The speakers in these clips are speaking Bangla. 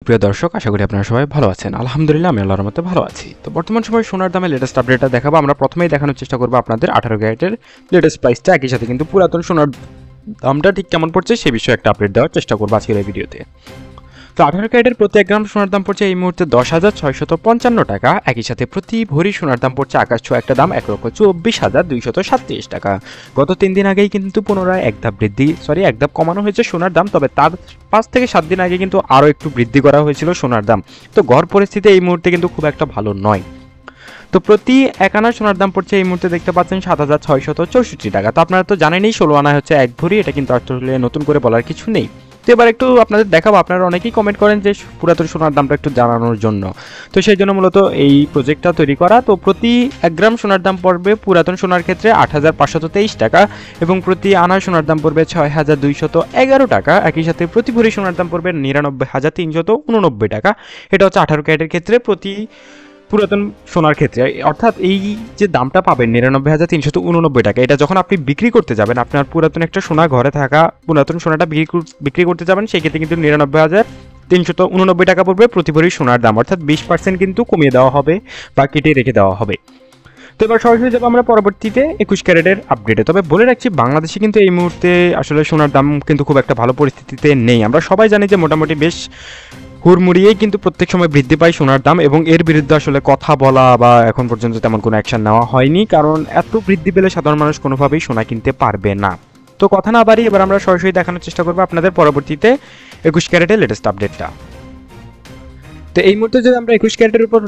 সুপ্রিয় দর্শক, আশা করি আপনারা সবাই ভালো আছেন। আলহামদুলিল্লাহ, আমি আল্লাহর রহমতে ভালো আছি। তো বর্তমান সময়ে সোনার দামে লেটেস্ট আপডেটটা দেখাবো। আমরা প্রথমেই দেখানোর চেষ্টা করবো আপনাদের 18 ক্যারেটের লেটেস্ট প্রাইসটা, একই সাথে কিন্তু পুরাতন সোনার দামটা ঠিক কেমন পড়ছে সেই বিষয়ে একটা আপডেট দেওয়ার চেষ্টা করবো আজকের এই ভিডিওতে। তো 18 ক্যারেটের প্রতি 1 গ্রাম সোনার দাম পড়ছে এই মুহূর্তে 10,655 টাকা। একই সাথে প্রতি ভরি সোনার দাম পড়ছে আকাশ ছোঁয়া একটা দাম 1,24,237 টাকা। গত 3 দিন আগেই কিন্তু পুনরায় এক ধাপ কমানো হয়েছে সোনার দাম, তবে তার 5 থেকে 7 দিন আগে কিন্তু আরও একটু বৃদ্ধি করা হয়েছিল সোনার দাম। তো গড় পরিস্থিতি এই মুহূর্তে কিন্তু খুব একটা ভালো নয়। তো প্রতি 1 আনা সোনার দাম পড়ছে এই মুহূর্তে দেখতে পাচ্ছেন 7,664 টাকা। তো আপনারা তো জানেনই 16 আনা হচ্ছে 1 ভরি, এটা কিন্তু আসলে নতুন করে বলার কিছু নেই। তো এবার একটু আপনাদের দেখাবো, আপনারা অনেকেই কমেন্ট করেন যে পুরাতন সোনার দামটা একটু জানানোর জন্য। তো সেই জন্য মূলত এই প্রজেক্টটা তৈরি করা। তো প্রতি 1 গ্রাম সোনার দাম পড়বে পুরাতন সোনার ক্ষেত্রে 8,523 টাকা এবং প্রতি আনা সোনার দাম পড়বে 6,211 টাকা। একই সাথে প্রতি ভরি সোনার দাম পড়বে 99,389 টাকা। এটা হচ্ছে 18 ক্যারেটের ক্ষেত্রে প্রতি পুরাতন সোনার ক্ষেত্রে, অর্থাৎ এই যে দামটা পাবেন 99,389 টাকা, এটা যখন আপনি বিক্রি করতে যাবেন, আপনার পুরাতন একটা সোনা ঘরে থাকা পুরাতন সোনাটা বিক্রি করতে যাবেন, সেক্ষেত্রে কিন্তু 99,389 টাকা পড়বে প্রতি ভরি সোনার দাম, অর্থাৎ 20% কিন্তু কমিয়ে দেওয়া হবে বা কেটে রেখে দেওয়া হবে। তো এবার সরাসরি যাবো আমরা পরবর্তীতে 21 ক্যারেটের আপডেটে। তবে বলে রাখছি, বাংলাদেশে কিন্তু এই মুহূর্তে আসলে সোনার দাম কিন্তু খুব একটা ভালো পরিস্থিতিতে নেই। আমরা সবাই জানি যে মোটামুটি বেশ হুড়মুড়িয়েই কিন্তু প্রত্যেক সময় বৃদ্ধি পায় সোনার দাম, এবং এর বিরুদ্ধে আসলে কথা বলা বা এখন পর্যন্ত তেমন কোনো অ্যাকশন নেওয়া হয়নি, কারণ এত বৃদ্ধি পেলে সাধারণ মানুষ কোনোভাবেই সোনা কিনতে পারবে না। তো কথা না বাড়ি, এবার আমরা সরাসরি দেখানোর চেষ্টা করবো আপনাদের পরবর্তীতে 21 ক্যারেটের লেটেস্ট আপডেটটা। তো এই মুহূর্তে যদি আমরা 21 ক্যারেটের উপর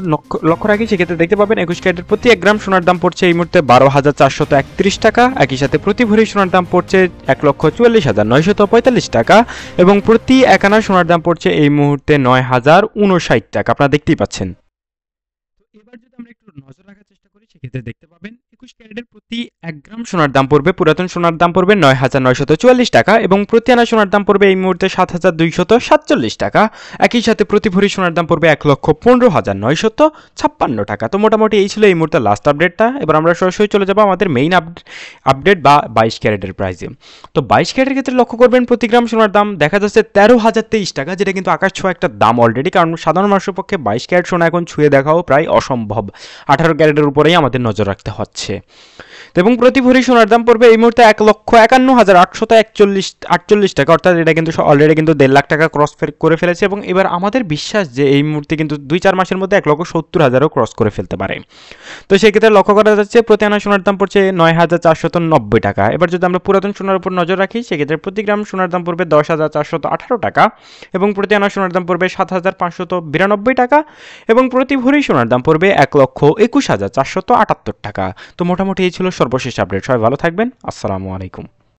লক্ষ্য রাখি, সেক্ষেত্রে দেখতে পাবেন 21 ক্যারেটের প্রতি 1 গ্রাম সোনার দাম পড়ছে এই মুহূর্তে 12,431 টাকা। একই সাথে প্রতি ভরি সোনার দাম পড়ছে 1,44,945 টাকা এবং প্রতি 1 আনা সোনার দাম পড়ছে এই মুহূর্তে 9,059 টাকা। আপনারা দেখতেই পাচ্ছেন। এবার যদি আমরা একটু নজর রাখার চেষ্টা করি, সেক্ষেত্রে দেখতে পাবেন 21 ক্যারেটের প্রতি 1 গ্রাম সোনার দাম পড়বে পুরাতন সোনার দাম পড়বে 9,944 টাকা এবং প্রতি আনা সোনার দাম পড়বে এই মুহূর্তে 7,247 টাকা। একই সাথে প্রতি ভরি সোনার দাম পড়বে 1,15,956 টাকা। তো মোটামুটি এই ছিল এই মুহূর্তে লাস্ট আপডেটটা। এবার আমরা সরাসরি চলে যাবো আমাদের মেইন আপডেট বা 22 ক্যারেটের প্রাইসে। তো 22 ক্যারেটের ক্ষেত্রে লক্ষ্য করবেন প্রতি গ্রাম সোনার দাম দেখা যাচ্ছে 13,023 টাকা, যেটা কিন্তু আকাশ ছোঁয়া একটা দাম অলরেডি, কারণ সাধারণ মানুষের পক্ষে 22 ক্যারেট সোনা এখন ছুঁয়ে দেখাও প্রায় অসম্ভব। 18 ক্যারেটের উপরেই আমাদের নজর রাখতে হচ্ছে। এবং প্রতি ভরি সোনার দাম পড়বে এই মুহূর্তে 1,51,848 টাকা, অর্থাৎ এটা কিন্তু অলরেডি কিন্তু 1.5 লাখ টাকা ক্রস করে ফেলেছে এবং এবার আমাদের বিশ্বাস যে এই মুহূর্তে কিন্তু 2-4 মাসের মধ্যে 1,70,000ও ক্রস করে ফেলতে পারে। তো সেক্ষেত্রে লক্ষ্য করা যাচ্ছে প্রতি আনা সোনার দাম পড়ছে 9,490 টাকা। এবার যদি আমরা পুরাতন সোনার উপর নজর রাখি, সেক্ষেত্রে প্রতি গ্রাম সোনার দাম পড়বে 10,418 টাকা এবং প্রতি আনা সোনার দাম পড়বে 7,592 টাকা এবং প্রতি ভরি সোনার দাম পড়বে 1,21,478 টাকা। তো মোটামুটি এই ছিল সর্বশেষ আপডেট। সবাই ভালো থাকবেন। আসসালামু আলাইকুম।